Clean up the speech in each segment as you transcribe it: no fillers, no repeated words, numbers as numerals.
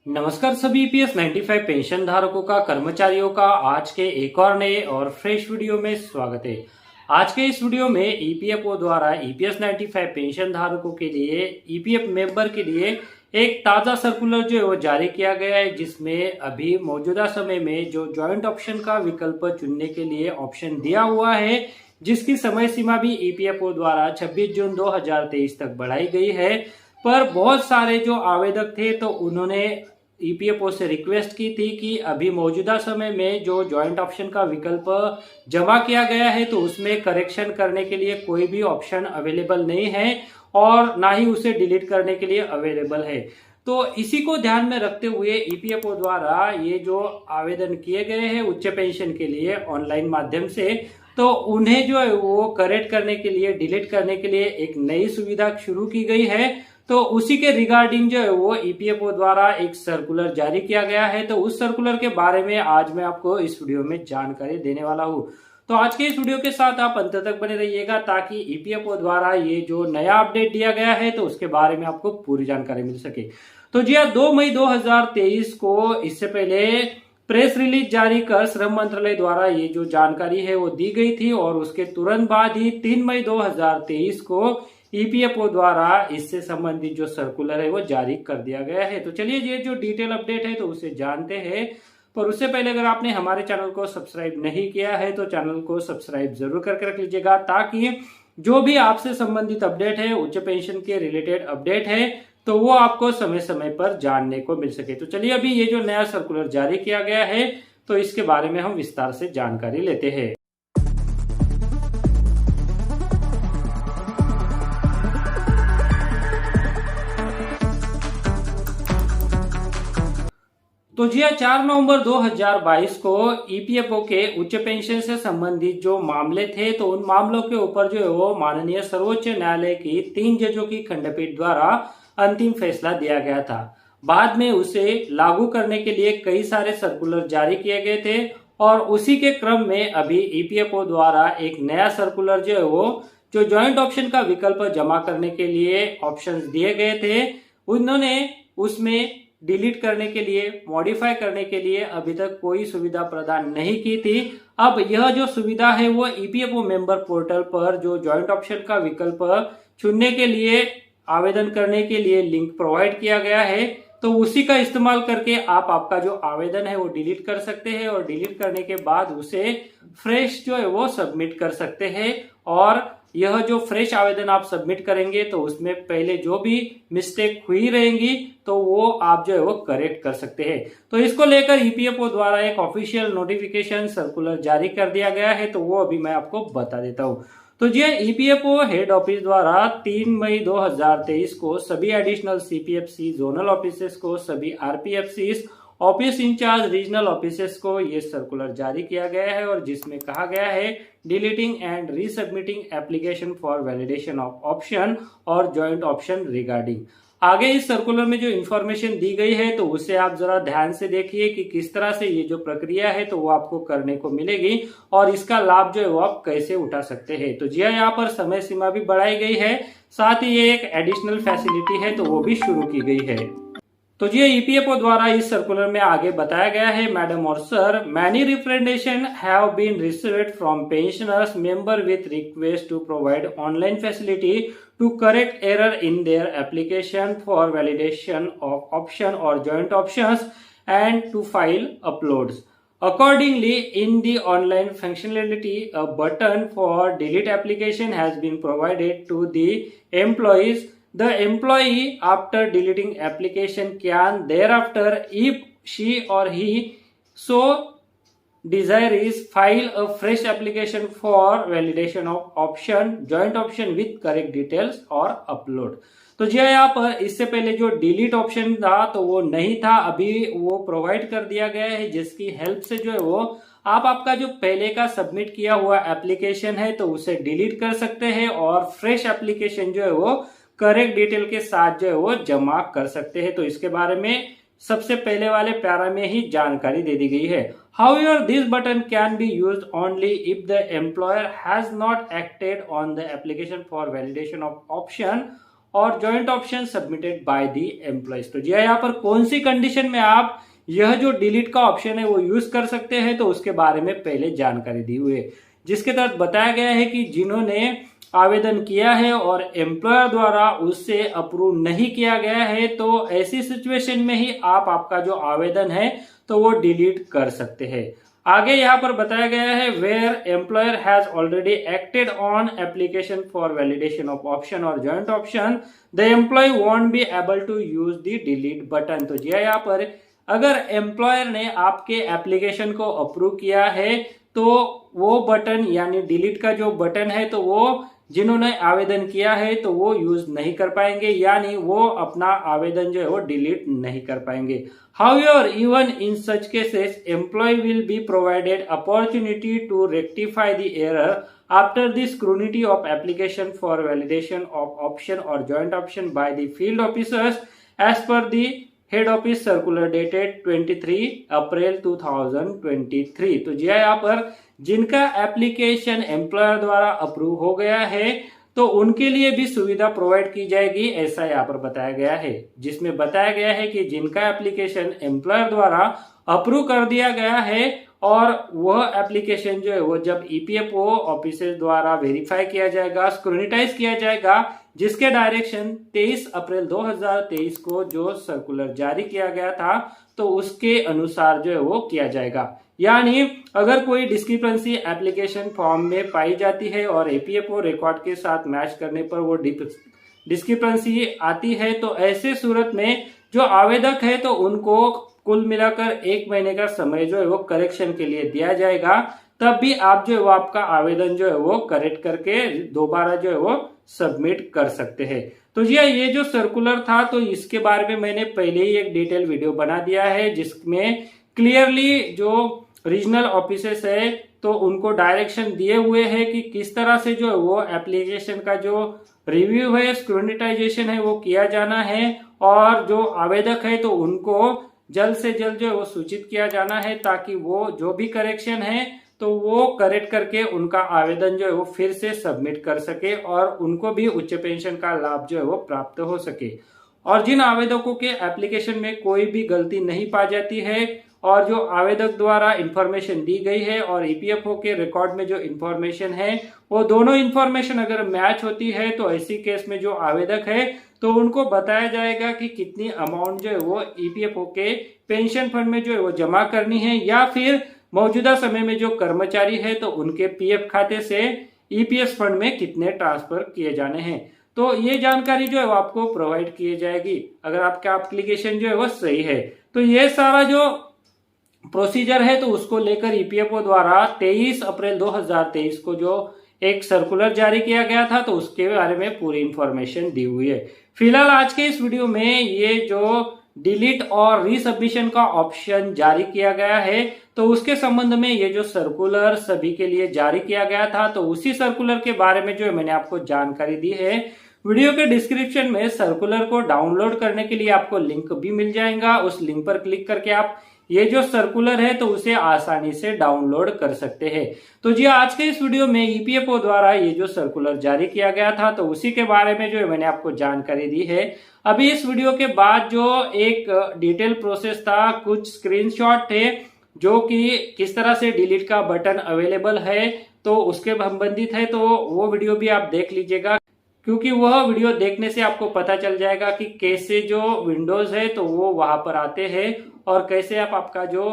नमस्कार सभी EPS 95 pension धारकों का कर्मचारियों का आज के एक और नए और फ्रेश वीडियो में स्वागत है। आज के इस वीडियो में ईपीएफओ द्वारा ईपीएस 95 पेंशन धारकों के लिए ईपीएफ मेंबर के लिए एक ताजा सर्कुलर जो है वो जारी किया गया है, जिसमें अभी मौजूदा समय में जो ज्वाइंट ऑप्शन का विकल्प चुनने के लिए ऑप्शन दिया हुआ है, जिसकी समय सीमा भी ईपीएफओ द्वारा 26 जून 2023 तक बढ़ाई गई है। पर बहुत सारे जो आवेदक थे तो उन्होंने ईपीएफओ से रिक्वेस्ट की थी कि अभी मौजूदा समय में जो ज्वाइंट ऑप्शन का विकल्प जमा किया गया है तो उसमें करेक्शन करने के लिए कोई भी ऑप्शन अवेलेबल नहीं है और ना ही उसे डिलीट करने के लिए अवेलेबल है। तो इसी को ध्यान में रखते हुए ईपीएफओ द्वारा ये जो आवेदन किए गए हैं उच्च पेंशन के लिए ऑनलाइन माध्यम से, तो उन्हें जो है वो करेक्ट करने के लिए, डिलीट करने के लिए एक नई सुविधा शुरू की गई है। तो उसी के रिगार्डिंग जो है वो ईपीएफओ द्वारा एक सर्कुलर जारी किया गया है। तो उस सर्कुलर के बारे में आज मैं आपको इस वीडियो में जानकारी देने वाला हूं। तो आज के इस वीडियो के साथ आप अंत तक बने रहिएगा ताकि ईपीएफओ द्वारा ये जो नया अपडेट दिया गया है तो उसके बारे में आपको पूरी जानकारी मिल सके। तो जी हाँ, 2 मई 2023 को इससे पहले प्रेस रिलीज जारी कर श्रम मंत्रालय द्वारा ये जो जानकारी है वो दी गई थी और उसके तुरंत बाद ही 3 मई 2023 को ईपीएफओ द्वारा इससे संबंधित जो सर्कुलर है वो जारी कर दिया गया है। तो चलिए ये जो डिटेल अपडेट है तो उसे जानते हैं। पर उससे पहले अगर आपने हमारे चैनल को सब्सक्राइब नहीं किया है तो चैनल को सब्सक्राइब जरूर करके रख लीजिएगा ताकि जो भी आपसे संबंधित अपडेट है, उच्च पेंशन के रिलेटेड अपडेट है, तो वो आपको समय समय पर जानने को मिल सके। तो चलिए अभी ये जो नया सर्कुलर जारी किया गया है तो इसके बारे में हम विस्तार से जानकारी लेते हैं। तो जी हाँ, 4 नवंबर 2022 को ईपीएफओ के उच्च पेंशन से संबंधित जो मामले थे तो उन मामलों के ऊपर जो है वो माननीय सर्वोच्च न्यायालय की 3 जजों की खंडपीठ द्वारा अंतिम फैसला दिया गया था। बाद में उसे लागू करने के लिए कई सारे सर्कुलर जारी किए गए थे और उसी के क्रम में अभी ईपीएफओ द्वारा एक नया सर्कुलर जो है वो जो ज्वाइंट ऑप्शन का विकल्प जमा करने के लिए ऑप्शंस दिए गए थे, उन्होंने उसमें डिलीट करने के लिए, मॉडिफाई करने के लिए अभी तक कोई सुविधा प्रदान नहीं की थी। अब यह जो सुविधा है वो ईपीएफओ मेंबर पोर्टल पर जो ज्वाइंट ऑप्शन का विकल्प चुनने के लिए, आवेदन करने के लिए लिंक प्रोवाइड किया गया है। तो उसी का इस्तेमाल करके आप आपका जो आवेदन है वो डिलीट कर सकते हैं और डिलीट करने के बाद उसे फ्रेश जो है वो सबमिट कर सकते हैं। और यह जो फ्रेश आवेदन आप सबमिट करेंगे तो उसमें पहले जो भी मिस्टेक हुई रहेंगी तो वो आप जो है वो करेक्ट कर सकते हैं। तो इसको लेकर ईपीएफओ द्वारा एक ऑफिशियल नोटिफिकेशन सर्कुलर जारी कर दिया गया है, तो वो अभी मैं आपको बता देता हूँ। तो जी ईपीएफओ हेड ऑफिस द्वारा 3 मई 2023 को सभी एडिशनल सीपीएफसी जोनल ऑफिसेस को, सभी आरपीएफसी ऑफिस इंचार्ज रीजनल ऑफिसेस को ये सर्कुलर जारी किया गया है और जिसमें कहा गया है deleting and resubmitting application for validation of option और ज्वाइंट ऑप्शन रिगार्डिंग। आगे इस सर्कुलर में जो इन्फॉर्मेशन दी गई है तो उसे आप जरा ध्यान से देखिए कि किस तरह से ये जो प्रक्रिया है तो वो आपको करने को मिलेगी और इसका लाभ जो है वो आप कैसे उठा सकते हैं। तो जी यहाँ पर समय सीमा भी बढ़ाई गई है, साथ ही ये एक एडिशनल फैसिलिटी है तो वो भी शुरू की गई है। तो जी ईपीएफओ द्वारा इस सर्कुलर में आगे बताया गया है, मैडम और sir, many representation have been received from pensioners member with request to provide online facility to correct error in their application for validation of option और joint options and to file uploads. Accordingly, in the online functionality, a button for delete application has been provided to the employees. The employee, after deleting application, can thereafter, if she or he so desires, file a fresh application for validation of option, joint option with correct details or upload. तो जी यहाँ पर इससे पहले जो delete option था तो वो नहीं था, अभी वो प्रोवाइड कर दिया गया है, जिसकी हेल्प से जो है वो आप आपका जो पहले का सबमिट किया हुआ एप्लीकेशन है तो उसे डिलीट कर सकते हैं और फ्रेश एप्लीकेशन जो है वो करेक्ट डिटेल के साथ जो है वो जमा कर सकते हैं। तो इसके बारे में सबसे पहले वाले पैरा में ही जानकारी दे दी गई है। However, this button can be used only if the employer has not acted on the application for validation of option और joint option submitted by the employees. तो जी यहाँ पर कौन सी कंडीशन में आप यह जो डिलीट का ऑप्शन है वो यूज कर सकते हैं, तो उसके बारे में पहले जानकारी दी हुई है, जिसके तहत बताया गया है कि जिन्होंने आवेदन किया है और एम्प्लॉयर द्वारा उससे अप्रूव नहीं किया गया है, तो ऐसी सिचुएशन में ही आप आपका जो आवेदन है तो वो डिलीट कर सकते हैं। आगे यहाँ पर बताया गया है where employer has already acted on application for validation of option और joint option, the employ won't be able to use the delete button. तो जी यहाँ पर अगर एम्प्लॉयर ने आपके एप्लीकेशन को अप्रूव किया है तो वो बटन यानी डिलीट का जो बटन है तो वो जिन्होंने आवेदन किया है तो वो यूज नहीं कर पाएंगे, यानी वो अपना आवेदन जो है वो डिलीट नहीं कर पाएंगे। However, even in such cases, employee will be provided opportunity to rectify the error after the scrutiny of application for validation of option or joint option by the field officers as per the head office circular dated 23 अप्रैल 2023। तो जी यहाँ पर जिनका application employer द्वारा approve हो गया है तो उनके लिए भी सुविधा प्रोवाइड की जाएगी, ऐसा यहाँ पर बताया गया है, जिसमें बताया गया है कि जिनका एप्लीकेशन एम्प्लॉयर द्वारा अप्रूव कर दिया गया है और वह एप्लीकेशन जो है वो जब ईपीएफओ ऑफिसर्स द्वारा वेरीफाई किया जाएगा, स्क्रूटिनाइज किया जाएगा, जिसके डायरेक्शन 23 अप्रैल 2023 को जो सर्कुलर जारी किया गया था तो उसके अनुसार जो है वो किया जाएगा। यानी अगर कोई डिस्क्रिपेंसी एप्लीकेशन फॉर्म में पाई जाती है और ईपीएफओ रिकॉर्ड के साथ मैच करने पर वो डिस्क्रिपेंसी आती है तो ऐसे सूरत में जो आवेदक है तो उनको कुल मिलाकर 1 महीने का समय जो है वो करेक्शन के लिए दिया जाएगा, तब भी आप जो है वो आपका आवेदन जो है वो करेक्ट करके दोबारा जो है वो सबमिट कर सकते हैं। तो जी ये जो सर्कुलर था तो इसके बारे में मैंने पहले ही एक डिटेल वीडियो बना दिया है, जिसमें क्लियरली जो रीजनल ऑफिसर्स है तो उनको डायरेक्शन दिए हुए हैं कि किस तरह से जो है वो एप्लीकेशन का जो रिव्यू है, स्क्रूटिनाइजेशन है वो किया जाना है, और जो आवेदक है तो उनको जल्द से जल्द जो है वो सूचित किया जाना है ताकि वो जो भी करेक्शन है तो वो करेक्ट करके उनका आवेदन जो है वो फिर से सबमिट कर सके और उनको भी उच्च पेंशन का लाभ जो है वो प्राप्त हो सके। और जिन आवेदकों के एप्लीकेशन में कोई भी गलती नहीं पाई जाती है और जो आवेदक द्वारा इंफॉर्मेशन दी गई है और ईपीएफओ के रिकॉर्ड में जो इंफॉर्मेशन है वो दोनों इंफॉर्मेशन अगर मैच होती है तो ऐसी केस में जो आवेदक है तो उनको बताया जाएगा कि कितनी अमाउंट जो है वो ईपीएफओ के पेंशन फंड में जो है वो जमा करनी है, या फिर मौजूदा समय में जो कर्मचारी है तो उनके पीएफ खाते से ईपीएस फंड में कितने ट्रांसफर किए जाने हैं। तो ये जानकारी जो है वो आपको प्रोवाइड की जाएगी अगर आपका एप्लीकेशन जो है वो सही है। तो ये सारा जो प्रोसीजर है तो उसको लेकर ईपीएफओ द्वारा 23 अप्रैल 2023 को जो एक सर्कुलर जारी किया गया था तो उसके बारे में पूरी इंफॉर्मेशन दी हुई है। फिलहाल आज के इस वीडियो में ये जो डिलीट और रीसबमिशन का ऑप्शन जारी किया गया है तो उसके संबंध में ये जो सर्कुलर सभी के लिए जारी किया गया था तो उसी सर्कुलर के बारे में जो मैंने आपको जानकारी दी है। वीडियो के डिस्क्रिप्शन में सर्कुलर को डाउनलोड करने के लिए आपको लिंक भी मिल जाएगा, उस लिंक पर क्लिक करके आप ये जो सर्कुलर है तो उसे आसानी से डाउनलोड कर सकते हैं। तो जी आज के इस वीडियो में ईपीएफओ द्वारा ये जो सर्कुलर जारी किया गया था तो उसी के बारे में जो मैंने आपको जानकारी दी है। अभी इस वीडियो के बाद जो एक डिटेल प्रोसेस था, कुछ स्क्रीनशॉट थे जो कि किस तरह से डिलीट का बटन अवेलेबल है तो उसके संबंधित है, तो वो वीडियो भी आप देख लीजिएगा, क्योंकि वह वीडियो देखने से आपको पता चल जाएगा कि कैसे जो विंडोज है तो वो वहां पर आते हैं और कैसे आप आपका जो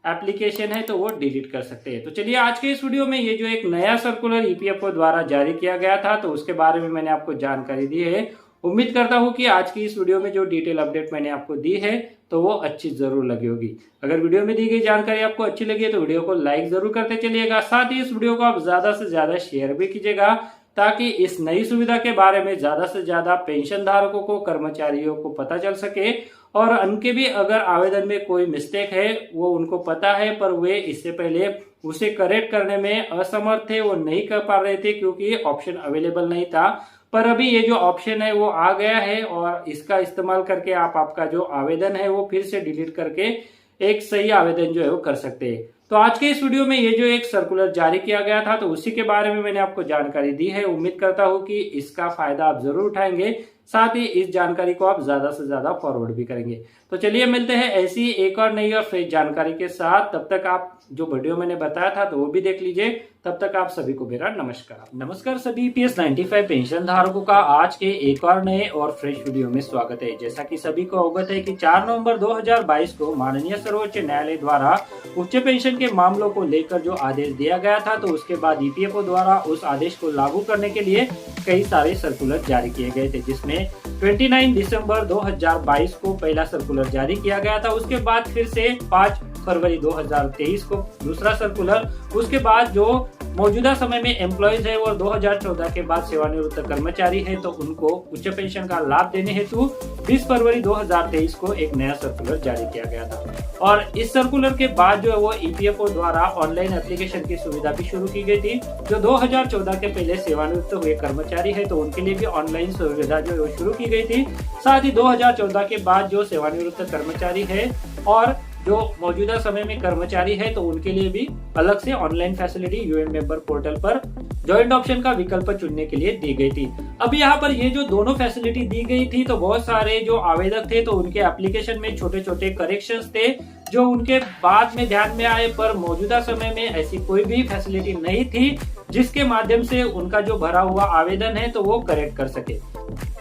एप्लीकेशन है तो वो डिलीट कर सकते हैं। तो चलिए आज के इस वीडियो में ये जो एक नया सर्कुलर ईपीएफओ द्वारा जारी किया गया था तो उसके बारे में मैंने आपको जानकारी दी है। उम्मीद करता हूं कि आज की इस वीडियो में जो डिटेल अपडेट मैंने आपको दी है तो वो अच्छी जरूर लगी होगी। अगर वीडियो में दी गई जानकारी आपको अच्छी लगी है तो वीडियो को लाइक जरूर करते चलिएगा, साथ ही इस वीडियो को आप ज्यादा से ज्यादा शेयर भी कीजिएगा ताकि इस नई सुविधा के बारे में ज्यादा से ज्यादा पेंशन धारकों को, कर्मचारियों को पता चल सके और उनके भी अगर आवेदन में कोई मिस्टेक है वो उनको पता है पर वे इससे पहले उसे करेक्ट करने में असमर्थ थे, वो नहीं कर पा रहे थे क्योंकि ऑप्शन अवेलेबल नहीं था। पर अभी ये जो ऑप्शन है वो आ गया है और इसका इस्तेमाल करके आप आपका जो आवेदन है वो फिर से डिलीट करके एक सही आवेदन जो है वो कर सकते हैं। तो आज के इस वीडियो में ये जो एक सर्कुलर जारी किया गया था तो उसी के बारे में मैंने आपको जानकारी दी है। उम्मीद करता हूं कि इसका फायदा आप जरूर उठाएंगे। साथ ही इस जानकारी को आप ज्यादा से ज्यादा फॉरवर्ड भी करेंगे। तो चलिए मिलते हैं ऐसी एक और नई और फ्रेश जानकारी के साथ। तब तक आप जो वीडियो मैंने बताया था तो वो भी देख लीजिए। तब तक आप सभी को मेरा नमस्कार सभी EPS 95 पेंशन धारकों का आज के एक और नए और फ्रेश वीडियो में स्वागत है। जैसा कि सभी को अवगत है कि 4 नवंबर 2022 को माननीय सर्वोच्च न्यायालय द्वारा उच्च पेंशन के मामलों को लेकर जो आदेश दिया गया था, तो उसके बाद EPFO द्वारा उस आदेश को लागू करने के लिए कई सारे सर्कुलर जारी किए गए थे, जिसमें 29 दिसंबर 2022 को पहला सर्कुलर जारी किया गया था। उसके बाद फिर से 5 फरवरी 2023 को दूसरा सर्कुलर। उसके बाद जो मौजूदा समय में एम्प्लॉयज है और 2014 के बाद सेवानिवृत्त कर्मचारी है, तो उनको उच्च पेंशन का लाभ देने हेतु 20 फरवरी 2023 को एक नया सर्कुलर जारी किया गया था। और इस सर्कुलर के बाद जो है वो EPFO द्वारा ऑनलाइन एप्लीकेशन की सुविधा भी शुरू की गई थी। जो 2014 के पहले सेवानिवृत्त हुए कर्मचारी है, तो उनके लिए भी ऑनलाइन सुविधा जो है वो शुरू की गई थी। साथ ही 2014 के बाद जो सेवानिवृत्त कर्मचारी है और जो मौजूदा समय में कर्मचारी है, तो उनके लिए भी अलग से online facility UN member portal पर जॉइंट ऑप्शन का विकल्प चुनने के लिए दी गई थी। अब यहाँ पर ये जो दोनों फैसिलिटी दी गई थी, तो बहुत सारे जो आवेदक थे, तो उनके एप्लीकेशन में छोटे छोटे करेक्शंस थे जो उनके बाद में ध्यान में आए, पर मौजूदा समय में ऐसी कोई भी फैसिलिटी नहीं थी जिसके माध्यम से उनका जो भरा हुआ आवेदन है तो वो करेक्ट कर सके।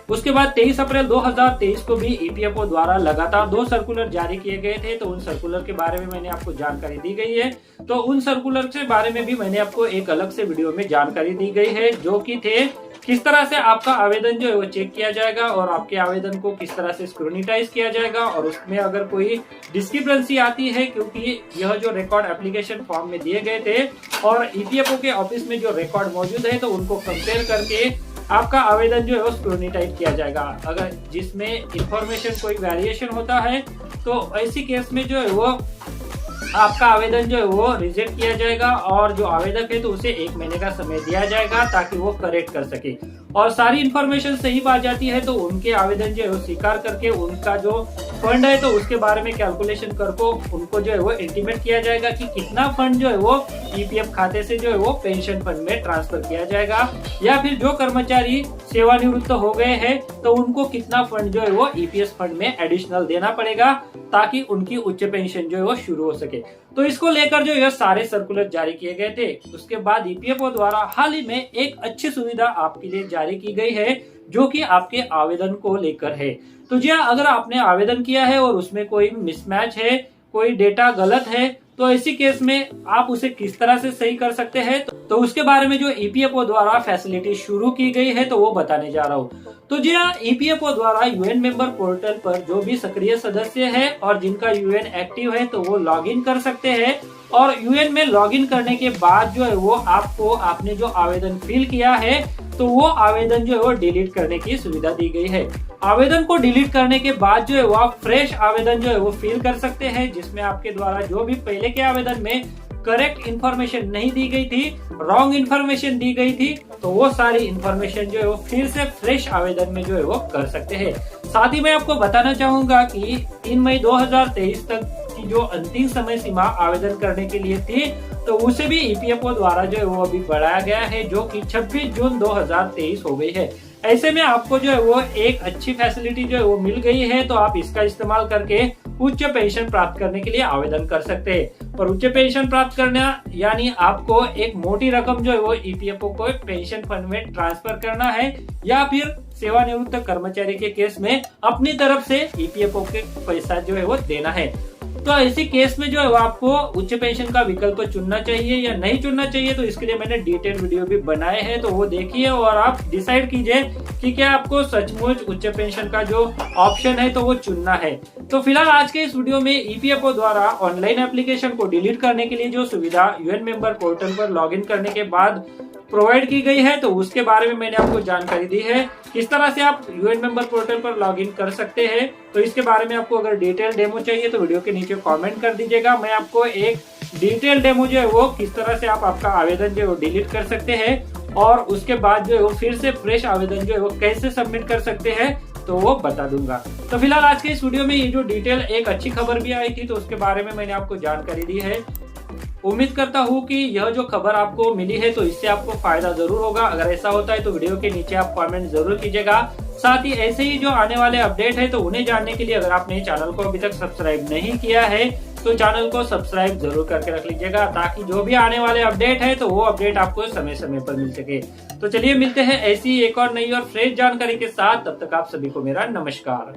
उसके बाद 23 अप्रैल 2023 को भी EPFO द्वारा लगातार 2 सर्कुलर जारी किए गए थे। तो उन सर्कुलर के बारे में मैंने आपको जानकारी दी गई है। तो उन सर्कुलर के बारे में भी मैंने आपको एक अलग से वीडियो में जानकारी दी गई है, जो कि थे किस तरह से आपका आवेदन जो है वो चेक किया जाएगा और आपके आवेदन को किस तरह से स्क्रूटिनाइज किया जाएगा, और उसमें अगर कोई डिस्क्रिपेंसी आती है, क्योंकि यह जो रिकॉर्ड एप्लीकेशन फॉर्म में दिए गए थे और EPFO के ऑफिस में जो रिकॉर्ड मौजूद है, तो उनको कंपेयर करके आपका आवेदन जो है वो स्क्रूटिनाइज किया जाएगा। अगर जिसमें इंफॉर्मेशन कोई वेरिएशन होता है, तो ऐसी केस में जो है वो आपका आवेदन जो है वो रिजेक्ट किया जाएगा और जो आवेदक है तो उसे 1 महीने का समय दिया जाएगा ताकि वो करेक्ट कर सके। और सारी इन्फॉर्मेशन सही पा जाती है तो उनके आवेदन जो है वो स्वीकार करके उनका जो फंड है तो उसके बारे में कैलकुलेशन करके उनको जो है वो इंटीमेट किया जाएगा कि कितना फंड जो है वो EPF खाते से जो है वो पेंशन फंड में ट्रांसफर किया जाएगा, या फिर जो कर्मचारी सेवानिवृत्त हो गए हैं तो उनको कितना फंड जो है वो EPS फंड में एडिशनल देना पड़ेगा ताकि उनकी उच्च पेंशन जो है वो शुरू हो सके। तो इसको लेकर जो यह सारे सर्कुलर जारी किए गए थे। उसके बाद EPFO द्वारा हाल ही में एक अच्छी सुविधा आपके लिए जारी की गई है, जो कि आपके आवेदन को लेकर है। तो जी हाँ, अगर आपने आवेदन किया है और उसमें कोई मिसमैच है, कोई डेटा गलत है, तो ऐसी केस में आप उसे किस तरह से सही कर सकते हैं, तो उसके बारे में जो EPFO द्वारा फैसिलिटी शुरू की गई है तो वो बताने जा रहा हूँ। तो जी हाँ, EPFO द्वारा UN मेंबर पोर्टल पर जो भी सक्रिय सदस्य है और जिनका UN एक्टिव है तो वो लॉगिन कर सकते हैं, और UN में लॉगिन करने के बाद जो है वो आपको आपने जो आवेदन फिल किया है तो वो आवेदन जो है वो डिलीट करने की सुविधा दी गई है। आवेदन को डिलीट करने के बाद जो है वो आप फ्रेश आवेदन जो है वो फिल कर सकते हैं, जिसमें आपके द्वारा जो भी पहले के आवेदन में करेक्ट इन्फॉर्मेशन नहीं दी गई थी, रॉन्ग इन्फॉर्मेशन दी गई थी, तो वो सारी इन्फॉर्मेशन जो है वो फिर से फ्रेश आवेदन में जो है वो कर सकते हैं। साथ ही मैं आपको बताना चाहूंगा कि 3 मई 2023 तक की जो अंतिम समय सीमा आवेदन करने के लिए थी, तो उसे भी EPFO द्वारा जो है वो अभी बढ़ाया गया है, जो कि 26 जून 2023 हो गई है। ऐसे में आपको जो है वो एक अच्छी फैसिलिटी जो है वो मिल गई है, तो आप इसका इस्तेमाल करके उच्च पेंशन प्राप्त करने के लिए आवेदन कर सकते हैं। पर उच्च पेंशन प्राप्त करना यानी आपको एक मोटी रकम जो है वो EPFO को पेंशन फंड में ट्रांसफर करना है, या फिर सेवानिवृत्त कर्मचारी के केस में अपनी तरफ से EPFO के पैसा जो है वो देना है। तो ऐसी केस में जो है वो आपको उच्च पेंशन का विकल्प चुनना चाहिए या नहीं चुनना चाहिए, तो इसके लिए मैंने डिटेल वीडियो भी बनाए हैं, तो वो देखिए और आप डिसाइड कीजिए कि क्या आपको सचमुच उच्च पेंशन का जो ऑप्शन है तो वो चुनना है। तो फिलहाल आज के इस वीडियो में EPFO द्वारा ऑनलाइन एप्लीकेशन को डिलीट करने के लिए जो सुविधा UN मेंबर पोर्टल पर लॉगिन करने के बाद प्रोवाइड की गई है, तो उसके बारे में मैंने आपको जानकारी दी है। किस तरह से आप UN मेंबर पोर्टल पर लॉगिन कर सकते हैं, तो इसके बारे में आपको अगर डिटेल डेमो चाहिए तो वीडियो के नीचे कमेंट कर दीजिएगा। मैं आपको एक डिटेल डेमो जो है वो किस तरह से आप आपका आवेदन जो है वो डिलीट कर सकते हैं और उसके बाद जो है वो फिर से फ्रेश आवेदन जो है वो कैसे सबमिट कर सकते हैं तो वो बता दूंगा। तो फिलहाल आज के इस वीडियो में ये जो डिटेल एक अच्छी खबर भी आई थी तो उसके बारे में मैंने आपको जानकारी दी है। उम्मीद करता हूँ कि यह जो खबर आपको मिली है तो इससे आपको फायदा जरूर होगा। अगर ऐसा होता है तो वीडियो के नीचे आप कमेंट जरूर कीजिएगा। साथ ही ऐसे ही जो आने वाले अपडेट है तो उन्हें जानने के लिए अगर आपने चैनल को अभी तक सब्सक्राइब नहीं किया है तो चैनल को सब्सक्राइब जरूर करके रख लीजिएगा, ताकि जो भी आने वाले अपडेट है तो वो अपडेट आपको समय समय पर मिल सके। तो चलिए मिलते हैं ऐसी एक और नई और फ्रेश जानकारी के साथ, तब तक आप सभी को मेरा नमस्कार।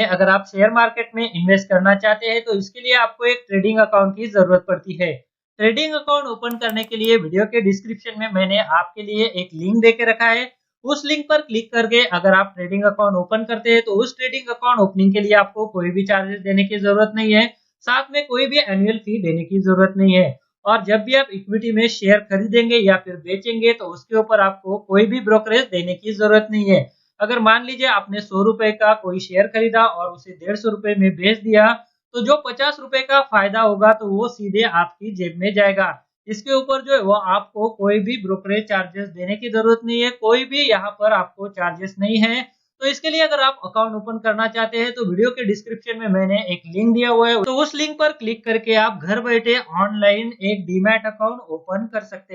अगर आप शेयर मार्केट में इन्वेस्ट करना चाहते हैं तो इसके लिए आपको एक ट्रेडिंग अकाउंट की जरूरत पड़ती है। ट्रेडिंग अकाउंट ओपन करने के लिए वीडियो के डिस्क्रिप्शन में मैंने आपके लिए एक लिंक दे के रखा है। उस लिंक पर क्लिक करके अगर आप ट्रेडिंग अकाउंट ओपन करते हैं तो उस ट्रेडिंग अकाउंट ओपनिंग के लिए आपको कोई भी चार्जेस देने की जरूरत नहीं है, साथ में कोई भी एनुअल फी देने की जरूरत नहीं है। और जब भी आप इक्विटी में शेयर खरीदेंगे या फिर बेचेंगे तो उसके ऊपर आपको कोई भी ब्रोकरेज देने की जरूरत नहीं है। अगर मान लीजिए आपने 100 रुपए का कोई शेयर खरीदा और उसे 150 रुपए में बेच दिया, तो जो 50 रुपए का फायदा होगा तो वो सीधे आपकी जेब में जाएगा। इसके ऊपर जो है वो आपको कोई भी ब्रोकरेज चार्जेस देने की जरूरत नहीं है, कोई भी यहाँ पर आपको चार्जेस नहीं है। तो इसके लिए अगर आप अकाउंट ओपन करना चाहते हैं तो वीडियो के डिस्क्रिप्शन में मैंने एक लिंक दिया हुआ है, तो उस लिंक पर क्लिक करके आप घर बैठे ऑनलाइन एक डीमैट अकाउंट ओपन कर सकते हैं।